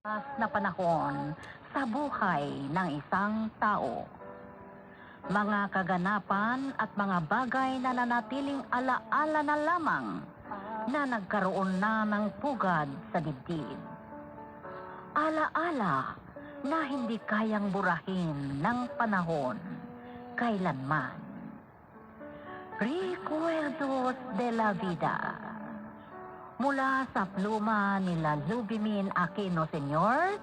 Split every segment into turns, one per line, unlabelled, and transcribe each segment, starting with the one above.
Na panahon sa buhay ng isang tao. Mga kaganapan at mga bagay na nanatiling alaala na lamang na nagkaroon na ng pugad sa dibdib. Alaala na hindi kayang burahin ng panahon kailanman. Recuerdos de la Vida. Mula sa pluma nila Lubimin Aquino Sr.,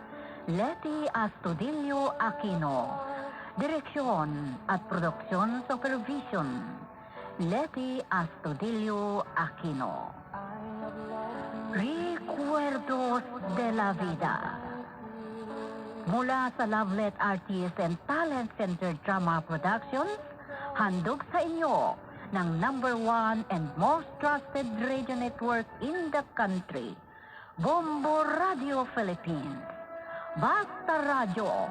Leti Astudillo Aquino. Direksyon at produksyon supervision, Leti Astudillo Aquino. Recuerdos de la Vida. Mula sa Lovelet Artist and Talent Center Drama Productions, handog sa inyo ng #1 and most trusted radio network in the country, Bombo Radio Philippines. Basta Radio,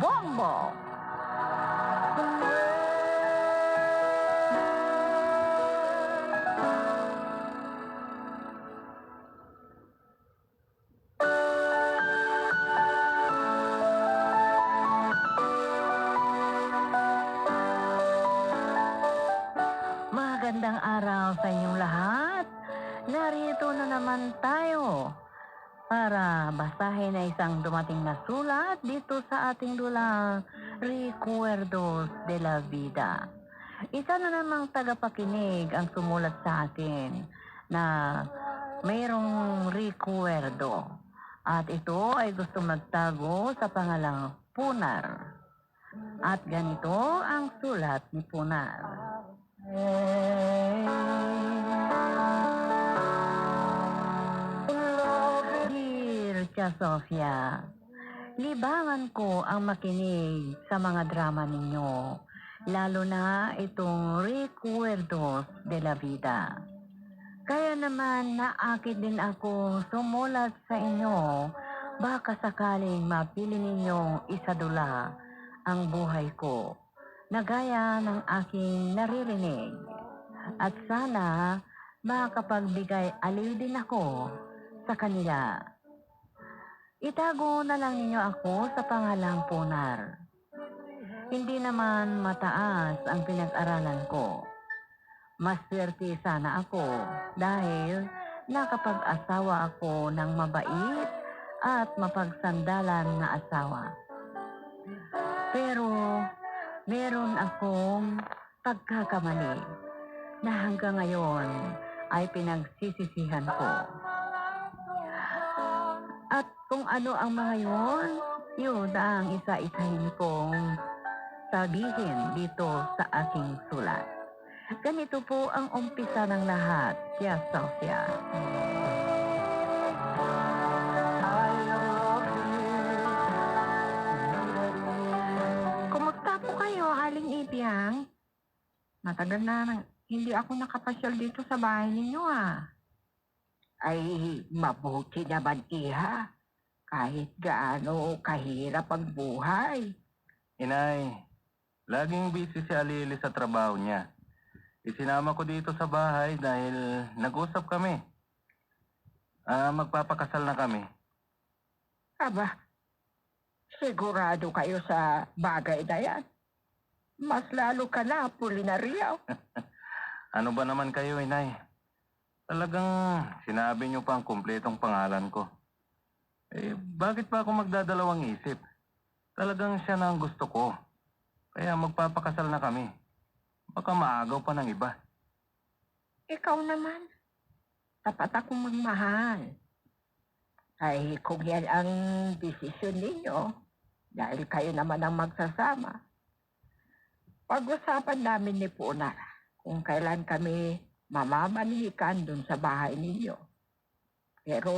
Bombo! Magandang araw sa inyong lahat. Narito na naman tayo para basahin na isang dumating na sulat dito sa ating dulang Recuerdos de la Vida. Isa na namang tagapakinig ang sumulat sa akin na mayroong recuerdo. At ito ay gusto magtago sa pangalang Punar. At ganito ang sulat ni Punar. Dear Tia Sofia, libangan ko ang makinig sa mga drama ninyo, lalo na itong Recuerdos de la Vida. Kaya naman naakit din ako sumulat sa inyo, baka sakaling mapili ninyong isadula ang buhay ko, na gaya ng aking naririnig. At sana makapagbigay aliw din ako sa kanila. Itago na lang ninyo ako sa pangalang Punar. Hindi naman mataas ang pinag-aralan ko. Maswerte sana ako dahil nakapag-asawa ako ng mabait at mapagsandalan na asawa. Pero meron akong pagkakamali na hanggang ngayon ay pinagsisisihan ko. At kung ano ang mga yun ang isa-isahin kong sabihin dito sa aking sulat. Ganito po ang umpisa ng lahat, Tia Sofia. Kumusta po kayo, Aling Ibiang? Matagal na hindi ako nakapasyal dito sa bahay ninyo,
Ay, mabuti naman, iha. Kahit gaano kahirap ang buhay.
Inay, laging busy si Alili sa trabaho niya. Isinama ko dito sa bahay dahil nag-usap kami. Magpapakasal na kami.
Aba, sigurado kayo sa bagay na yan. Mas lalo ka na, Pulinaryo.
Ano ba naman kayo, Inay? Talagang sinabi niyo pa ang kumpletong pangalan ko. Bakit pa ako magdadalawang isip? Talagang siya na ang gusto ko. Kaya magpapakasal na kami. Baka maagaw pa ng iba.
Ikaw naman, tapat akong magmahal. Ay, kung yan ang desisyon ninyo, dahil kayo naman ang magsasama, pag-usapan namin ni Punar kung kailan kami mamamanihikan dun sa bahay ninyo. Pero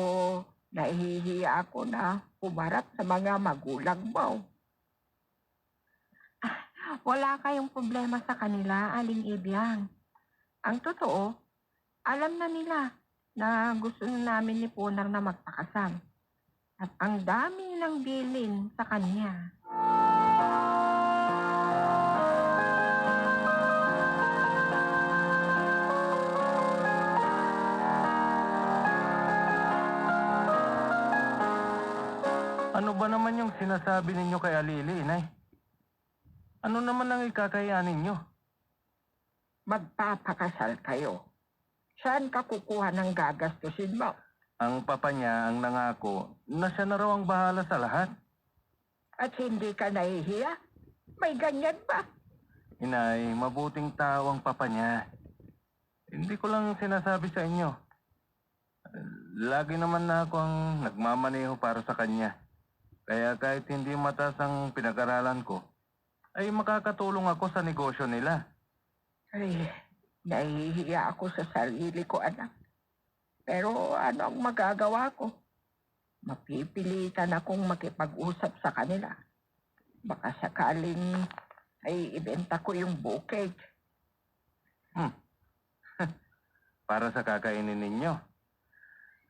nahihiya ako na pumarap sa mga magulang mo.
Wala kayong problema sa kanila, Aling Ibiang. Ang totoo, alam na nila na gusto namin ni Punar na magpakasal. At ang dami nilang bilin sa kanya.
Ano ba naman yung sinasabi ninyo kay Alili, Inay? Ano naman ang ikakaya ninyo?
Magpapakasal kayo. Saan ka kukuha ng gagastusin mo?
Ang papa niya ang nangako na siya na raw ang bahala sa lahat.
At hindi ka nahihiya? May ganyan ba?
Inay, mabuting tao ang papa niya. Hindi ko lang sinasabi sa inyo. Lagi naman na ako ang nagmamaneho para sa kanya. Kaya kahit hindi mataas ang pinag-aralan ko, ay makakatulong ako sa negosyo nila.
Ay, nahihiya ako sa sarili ko, anak. Pero ano ang magagawa ko? Mapipilitan akong makipag-usap sa kanila. Baka sakaling ay ibenta ko yung bukid.
Para sa kakainin ninyo.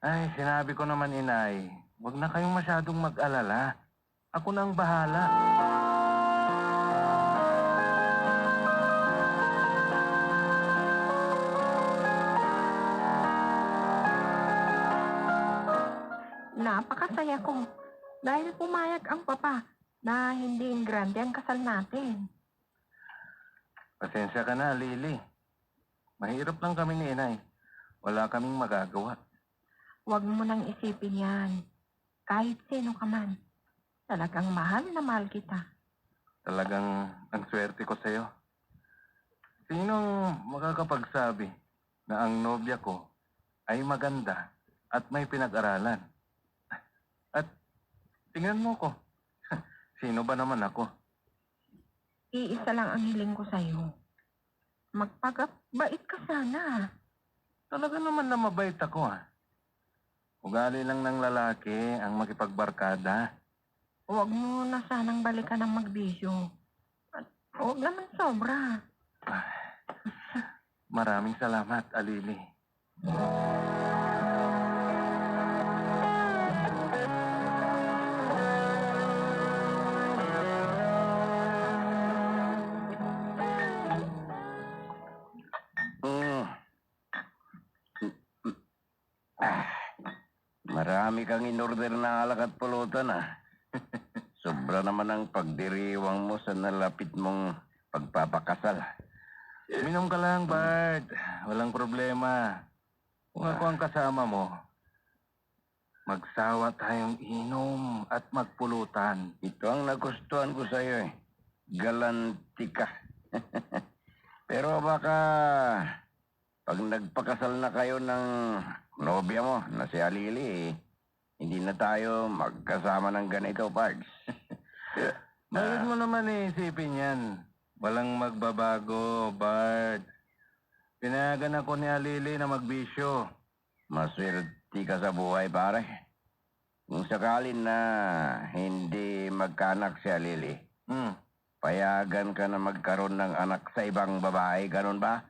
Ay, sinabi ko naman, Inay, huwag na kayong masyadong mag-alala. Ako na ang bahala.
Napakasaya ko dahil pumayag ang papa na hindi grande ang kasal natin.
Pasensya ka na, Lily. Mahirap lang kami ni Inay. Wala kaming magagawa.
Huwag mo nang isipin yan. Kahit sino ka man. Talagang mahal na mahal kita.
Talagang ang swerte ko sa'yo. Sinong makakapagsabi na ang nobya ko ay maganda at may pinag-aralan? At tingnan mo ko. Sino ba naman ako?
Iisa lang ang hiling ko sa'yo. Magpagabait ka sana.
Talaga naman na mabait ako, ha? Ugali lang ng lalaki ang makipagbarkada.
Huwag mo na sanang balikan ng magbisyo. At huwag naman sobra.
Maraming salamat, Alili.
Marami kang in-order na alak at pulutan, ah. Sobra naman ang pagdiriwang mo sa nalapit mong pagpapakasal.
Minom ka lang, Bart. Walang problema. Kung ako ang kasama mo, magsawa tayong inom at magpulutan.
Ito ang nagustuhan ko sa iyo, eh. Galanti ka. Pero baka pag nagpakasal na kayo ng nobya mo na si Alili, hindi na tayo magkasama ng ganito, Parks.
Bakit mo naman iisipin yan? Walang magbabago, Bart. Pinayagan ako ni Alili na magbisyo.
Maswerte ka sa buhay, pare. Kung sakalin na hindi magkanak si Alili, payagan ka na magkaroon ng anak sa ibang babae, ganun ba?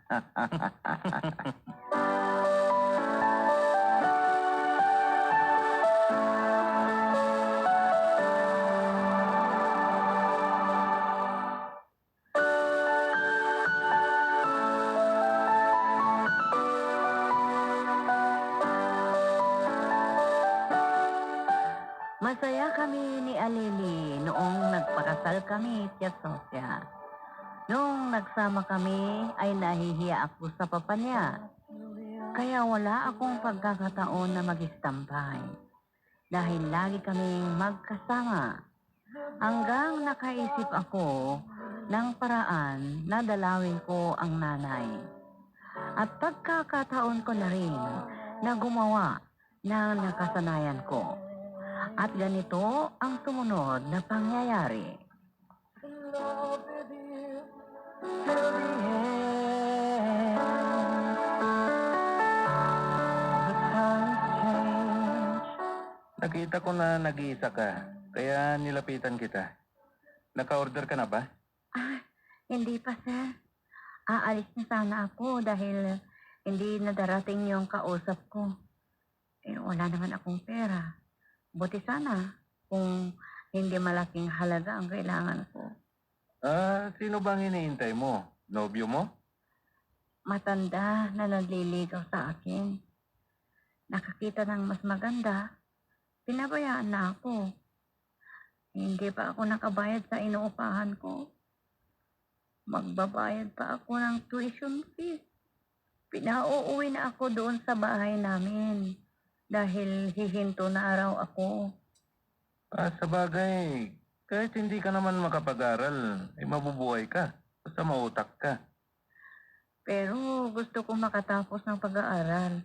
Masaya kami ni Alili noong nagpakasal kami, Tia Sofia. Noong nagsama kami ay nahihiya ako sa papa niya. Kaya wala akong pagkakataon na mag-istampay. Dahil lagi kaming magkasama. Hanggang nakaisip ako ng paraan na dalawin ko ang nanay. At pagkakataon ko na rin na gumawa ng nakasanayan ko. At ganito ang sumunod na pangyayari.
Nakita ko na nag-iisa ka, kaya nilapitan kita. Naka-order ka na ba?
Hindi pa, sir. Aalis na sana ako dahil hindi na darating yung kausap ko. Wala naman akong pera. Buti sana kung hindi malaking halaga ang kailangan ko.
Sino bang hinihintay mo? Nobyo mo?
Matanda na nagliligaw sa akin. Nakakita ng mas maganda, pinabayaan na ako. Hindi pa ako nakabayad sa inuupahan ko. Magbabayad pa ako ng tuition fees. Pinauuwi na ako doon sa bahay namin dahil hihinto na araw ako.
Sa bagay, kahit hindi ka naman makapag-aral, ay mabubuhay ka. Basta mautak ka.
Pero gusto ko makatapos ng pag-aaral.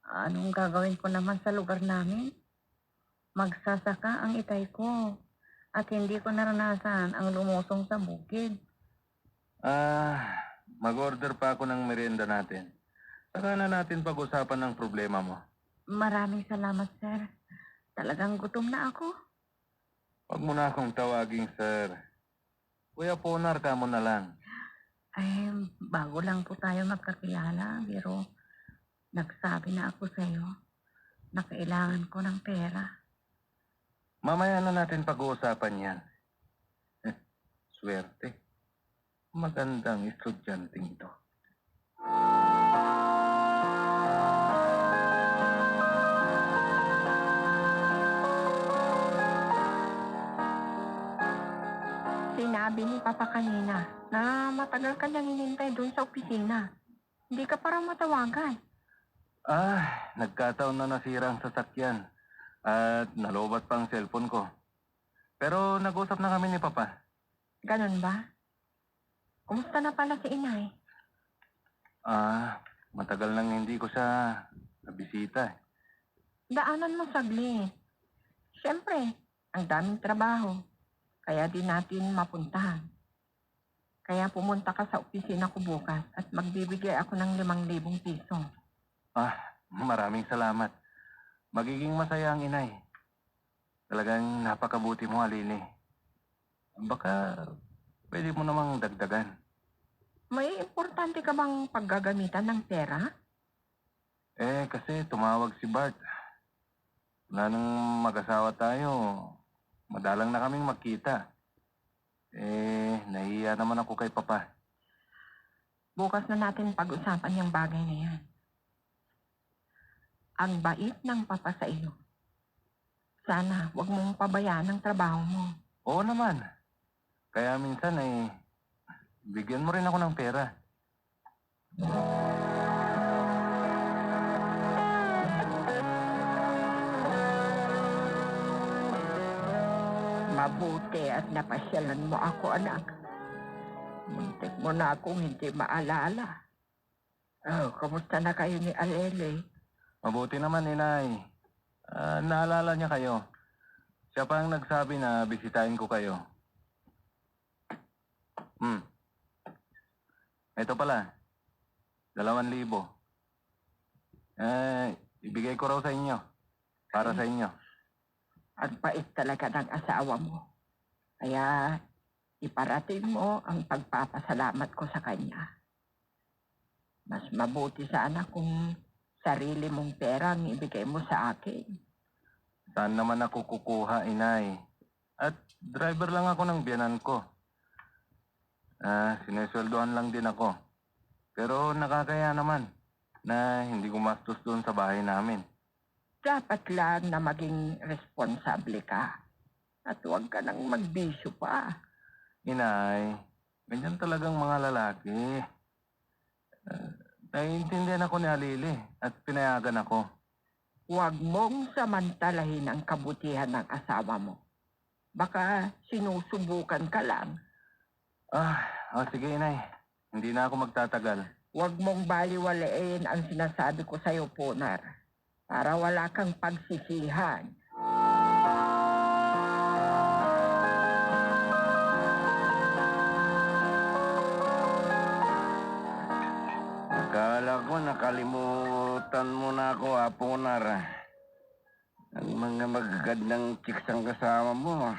Anong gagawin ko naman sa lugar namin? Magsasaka ang itay ko at hindi ko naranasan ang lumusong sa bukid.
Mag-order pa ako ng merienda natin. Saka na natin pag-usapan ng problema mo.
Maraming salamat, sir. Talagang gutom na ako.
Huwag mo na akong tawaging sir. Kuya Ponar ka mo na lang.
Ay, bago lang po tayo magkakilala, pero nagsabi na ako sa'yo na kailangan ko ng pera.
Mamaya na natin pag-uusapan yan. Swerte. Magandang estudyanteng ito.
Sinabi ni Papa kanina na matagal ka nang hinintay doon sa opisina. Hindi ka parang matawagan.
Nagkataon na nasira ang sasakyan. At nalobat pa ang cellphone ko. Pero nag-usap na kami ni Papa.
Ganun ba? Kumusta na pala si inay?
Matagal nang hindi ko siya nabisita.
Daanan mo saglit. Siyempre, ang daming trabaho. Kaya di natin mapuntahan. Kaya pumunta ka sa opisina ko bukas at magbibigay ako ng 5,000 piso.
Maraming salamat. Magiging masaya ang inay. Talagang napakabuti mo, Alili. Baka pwede mo namang dagdagan.
May importante ka bang paggagamitan ng pera?
Kasi tumawag si Bart. Wala nang mag-asawa tayo. Madalang na kaming magkita. Nahiya naman ako kay Papa.
Bukas na natin pag-usapan yung bagay na yan. Ang bait ng Papa sa iyo. Sana huwag mong pabayaan ang trabaho mo.
Oo naman. Kaya minsan bigyan mo rin ako ng pera.
Mabuti at napasyalan mo ako, anak. Muntik mo na akong hindi maalala. Kamusta na kayo ni Alele?
Mabuti naman, inay. Naalala niya kayo. Siya pa ang nagsabi na bisitahin ko kayo. Ito pala. 2,000. Ibigay ko raw sa inyo. Para sa inyo.
Ang pait talaga ng asawa mo. Kaya iparating mo ang pagpapasalamat ko sa kanya. Mas mabuti sana kung sarili mong pera ang ibigay mo sa akin.
Saan naman ako kukuha, inay? At driver lang ako ng biyanan ko. Sinesweldohan lang din ako. Pero nakakaya naman na hindi gumastos doon sa bahay namin.
Dapat lang na maging responsable ka. At huwag ka nang magbisyo pa.
Inay, ganyan talagang mga lalaki. Naiintindihan ako ni Alili at pinayagan ako.
Huwag mong samantalahin ang kabutihan ng asawa mo. Baka sinusubukan ka lang.
Sige, inay. Hindi na ako magtatagal.
Huwag mong baliwalain ang sinasabi ko sa'yo, Ponar. Para wala kang pagsisihan.
Akala ko nakalimutan mo na ako, Ponar. Ang mga magagandang chicks ang kasama mo.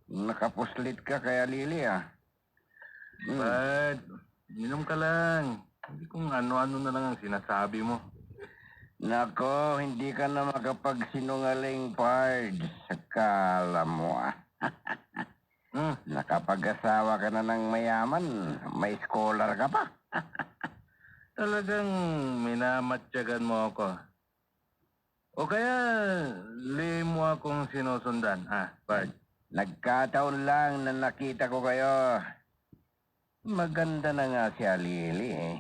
Nakapuslit ka kaya Lili,
Bad, minom ka lang. Hindi kung ano-ano na lang ang sinasabi mo.
Nako, hindi ka na makapagsinungaling, Pards. Akala mo, Nakapag-asawa ka na ng mayaman, may scholar ka pa.
Talagang minamatyagan mo ako. O O kaya, lihim mo akong sinusundan, Bart?
Nagkataon lang na nakita ko kayo. Maganda na nga si Alili eh.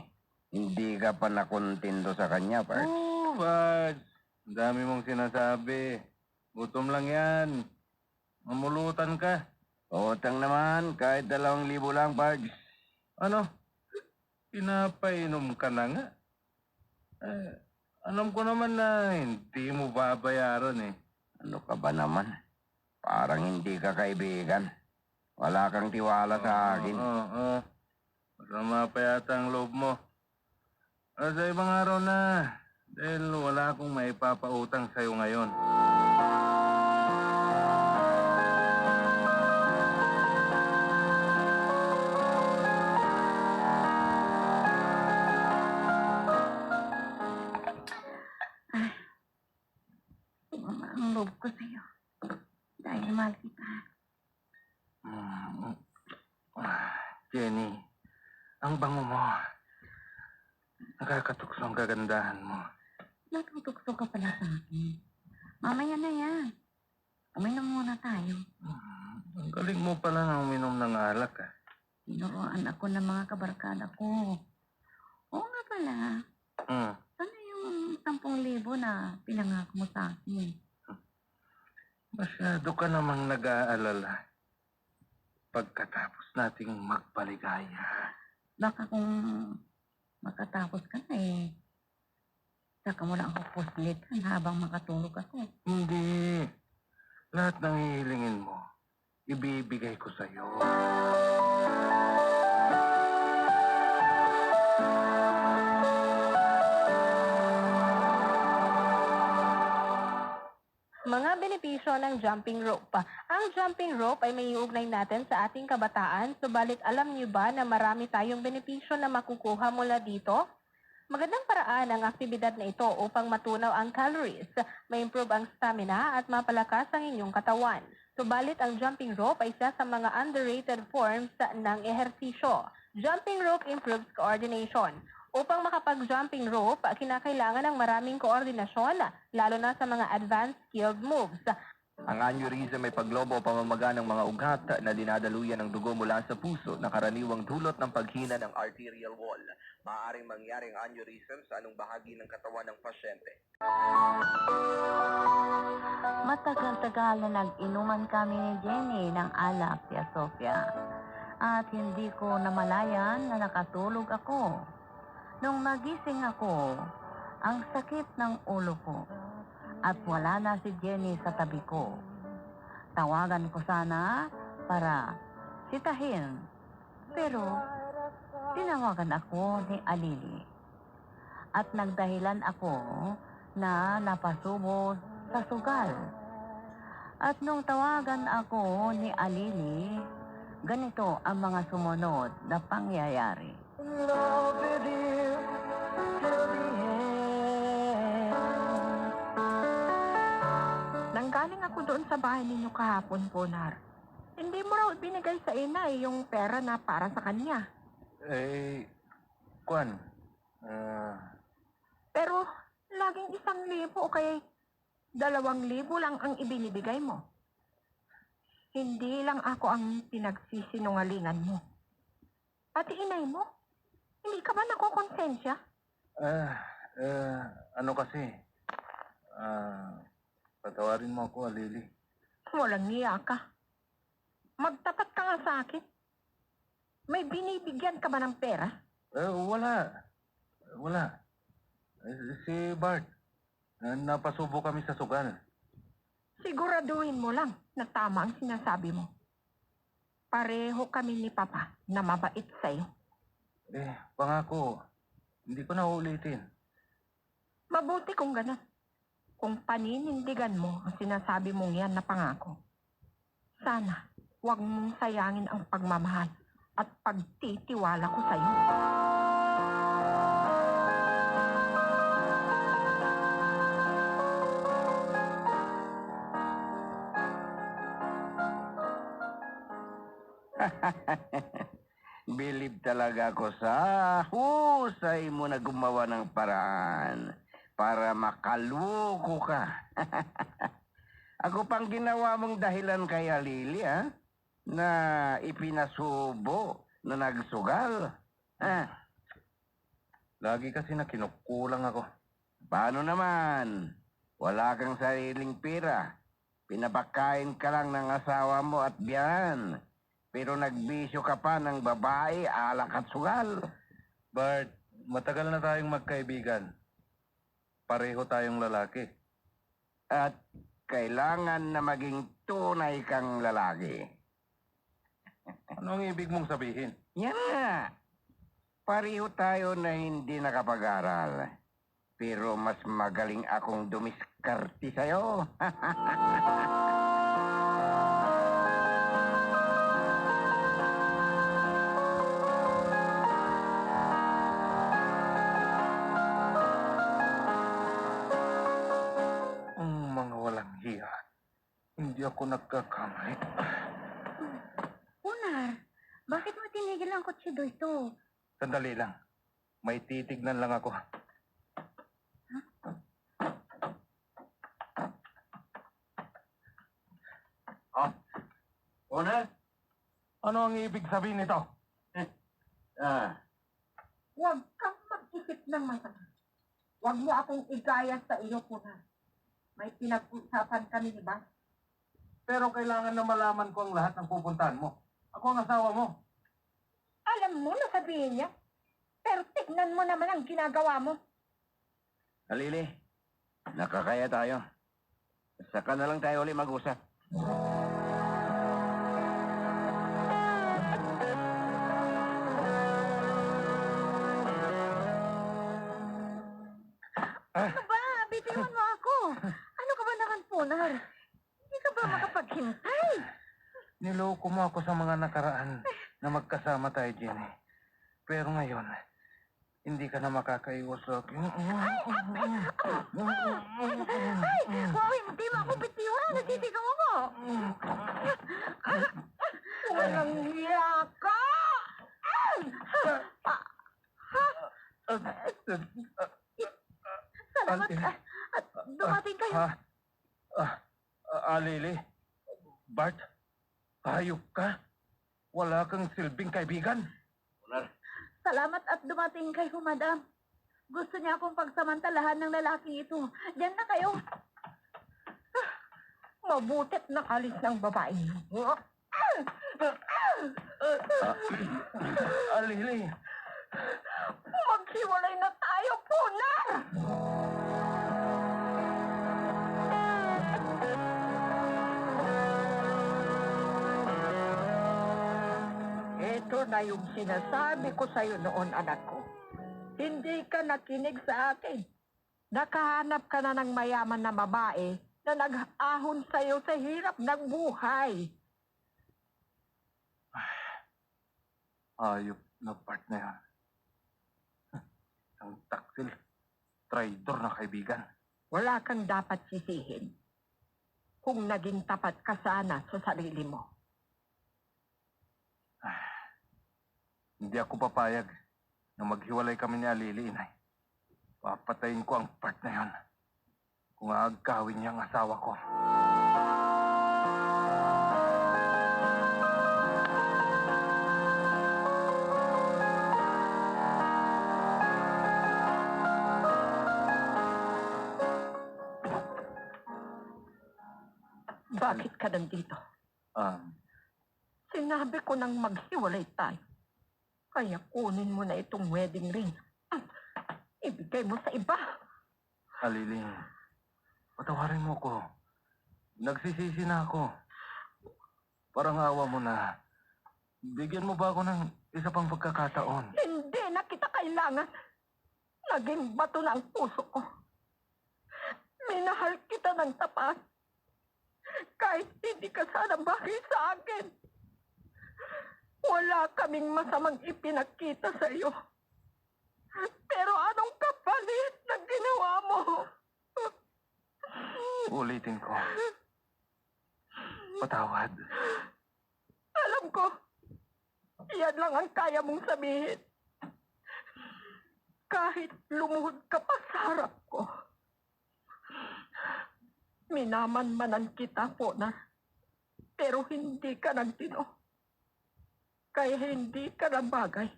Hindi ka pa nakontento sa kanya, Bart.
Oo, Bart. Ang dami mong sinasabi. Gutom lang yan. Mamulutan ka.
Utang naman, kahit 2,000 lang, Bart.
Ano? Pinapainom ka na nga. Alam ko naman na hindi mo babayaran eh.
Ano ka ba naman? Parang hindi ka kaibigan. Wala kang tiwala sa akin.
Oo. Masama pa yata ang loob mo. Sa ibang araw na, dahil wala akong maipapautang sa'yo ngayon.
Sumama ang loob ko sa'yo. Dahil mahal kita.
Jenny, ang bango mo. Nakakatukso ang kagandahan mo.
Natutokso ka pala sa akin. Mamaya na yan. Uminom muna tayo.
Ang galing mo pala ng uminom ng alak.
Tinuruan ako ng mga kabarkada ko. Oo nga pala. Sana yung 10,000 na pinangako mo sa akin.
Masyado ka namang nag-aalala. Pagkatapos nating magpaligaya.
Baka kung makatapos ka na eh. Saka mo lang ako puslitan habang makatulog ako.
Hindi. Lahat ng hihilingin mo, ibibigay ko sa'yo.
Mga benepisyo ng jumping rope. Ang jumping rope ay may iugnay natin sa ating kabataan, subalit alam niyo ba na marami tayong benepisyo na makukuha mula dito? Magandang paraan ang aktibidad na ito upang matunaw ang calories, ma-improve ang stamina at mapalakas ang inyong katawan. Subalit ang jumping rope ay isa sa mga underrated forms ng ehersisyo. Jumping rope improves coordination. Upang makapag-jumping rope, kinakailangan ng maraming koordinasyon, lalo na sa mga advanced skilled moves.
Ang aneurysm ay paglobo o pamamaga ng mga ugat na dinadaluyan ng dugo mula sa puso na karaniwang dulot ng paghina ng arterial wall. Maaaring mangyari ang aneurysm sa anong bahagi ng katawan ng pasyente.
Matagal-tagal na nag-inuman kami ni Jenny ng alak, Tia Sofia. At hindi ko namalayan na nakatulog ako. Nung nagising ako, ang sakit ng ulo ko. At wala na si Jenny sa tabi ko. Tawagan ko sana para sitahin. Pero tinawagan ako ni Alili. At nagdahilan ako na napasubo sa sugal. At nung tawagan ako ni Alili, ganito ang mga sumunod na pangyayari.
Nanggaling ako doon sa bahay ninyo kahapon, Ponar. Hindi mo raw binigay sa ina yung pera na para sa kanya.
Kwan,
Pero laging 1,000 o kaya 2,000 lang ang ibinibigay mo. Hindi lang ako ang pinagsisinungalingan mo. Pati inay mo, hindi ka ba nakokonsensya?
ano kasi, patawarin mo ako, Alili.
Walang niya ka. Magtapat ka nga sa akin. May binibigyan ka ba ng pera?
Wala. Si Bart, napasubo kami sa sugal.
Siguraduhin mo lang na tama ang sinasabi mo. Pareho kami ni Papa na mabait sa'yo.
Pangako, hindi ko na uulitin.
Mabuti kung gano'n. Kung paninindigan mo ang sinasabi mong yan na pangako, sana huwag mong sayangin ang pagmamahal at pagtitiwala ko sa'yo.
Believe talaga ako sa husay mo na gumawa ng paraan para makaloko ka. Ako pang ginawa mong dahilan kay Alili, ha? Na ipinasubo na nagsugal. Ah,
Lagi kasi na kinukulang ako.
paano naman? Wala kang sariling pera. Pinapakain ka lang ng asawa mo at biyan. Pero nagbisyo ka pa ng babae, alak at sugal.
Bart, matagal na tayong magkaibigan. Pareho tayong lalaki.
At kailangan na maging tunay kang lalaki.
Ano ang ibig mong sabihin?
Yan nga. Pareho tayo na hindi nakapag-aral. Pero mas magaling akong dumiskarte sa'yo.
Ang mga walang hiya. Hindi ako nagkakamali.
Unar, bakit mo tinigil ang kutsido ito?
Sandali lang. May titignan lang ako.
Oh, Una?
Ano ang ibig sabihin nito?
Huwag kang mag-isip ng masama. Huwag mo akong igaya sa iyo, Punar. May pinag-usapan kami, di ba?
Pero kailangan na malaman ko ang lahat ng pupuntahan mo. Ako ang asawa mo.
Alam mo na sabihin niya. Pero tignan mo naman ang ginagawa mo.
Alili, nakakaya tayo. Saka na lang tayo ulit mag-usap.
Ano ba? Bitiwan mo ako. Ano ka ba naman, Punar? Hindi ka ba makapaghintay?
Niloko mo ako sa mga nakaraan na magkasama tayo, Jenny. Pero ngayon, hindi ka na makakaiwas sa akin.
Ay, wow, hindi mo ako bitiwan. Nasisigaw ako.
Walang hiya ka!
Salamat. At dumating kayo.
Alili, Bart, hayop ka. Wala kang silbing kaibigan.
Salamat at dumating kayo, madam. Gusto niya akong pagsamantalahan ng lalaking ito. Diyan na kayo.
Mabutit nakalis ng babae mo.
Alili,
Maghiwalay na tayo, Punar! Ito na yung sinasabi ko sa'yo noon, anak ko. Hindi ka nakinig sa akin. Nakahanap ka na ng mayaman na babae na nag-ahon sa'yo sa hirap ng buhay.
hayop na Bart na yan. Ang taksil, traidor na kaibigan.
Wala kang dapat sisihin kung naging tapat ka sana sa sarili mo.
Hindi ako papayag na maghiwalay kami ni Alili, inay. Papatayin ko ang Bart na yan kung aagawin niya ang asawa ko.
Bakit ka nandito? Sinabi ko nang maghiwalay tayo. Kaya kunin mo na itong wedding ring. Ibigay mo sa iba.
Alili, patawarin mo ko. Nagsisisi na ako. Parang awa mo na. Bigyan mo ba ako ng isa pang pagkakataon?
Hindi na kita kailangan. Naging bato na ang puso ko. Minahal kita ng tapat. Kahit hindi ka sana bagay sa akin. Wala kaming masamang ipinakita sa iyo. Pero anong kapalit na ginawa mo?
Ulitin ko. Patawad.
Alam ko, yan lang ang kaya mong sabihin. Kahit lumuhod ka pa sa harap ko, minamanmanan kita po na. Pero hindi ka nagtino. Kaya hindi ka na bagay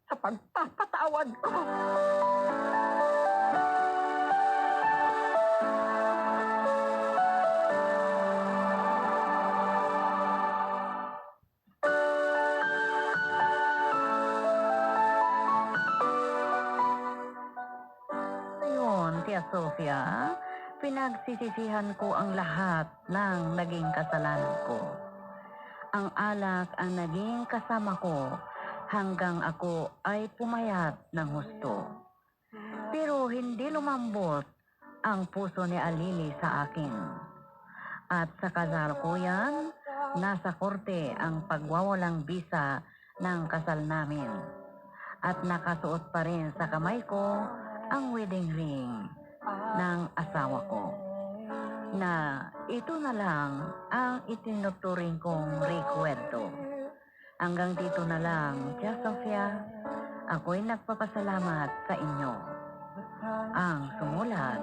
sa pagpapatawad ko.
Ayun, Tia Sofia, pinagsisisihan ko ang lahat ng naging kasalanan ko. Ang alak ang naging kasama ko hanggang ako ay pumayat ng husto. Pero hindi lumambot ang puso ni Alili sa akin. At sa kasalukuyan, nasa korte ang pagwawalang bisa ng kasal namin. At nakasuot pa rin sa kamay ko ang wedding ring ng asawa ko. Na ito na lang ang itinuturing kong rekwento. Hanggang dito na lang, Tia Sofia, ako'y nagpapasalamat sa inyo. Ang sumulat,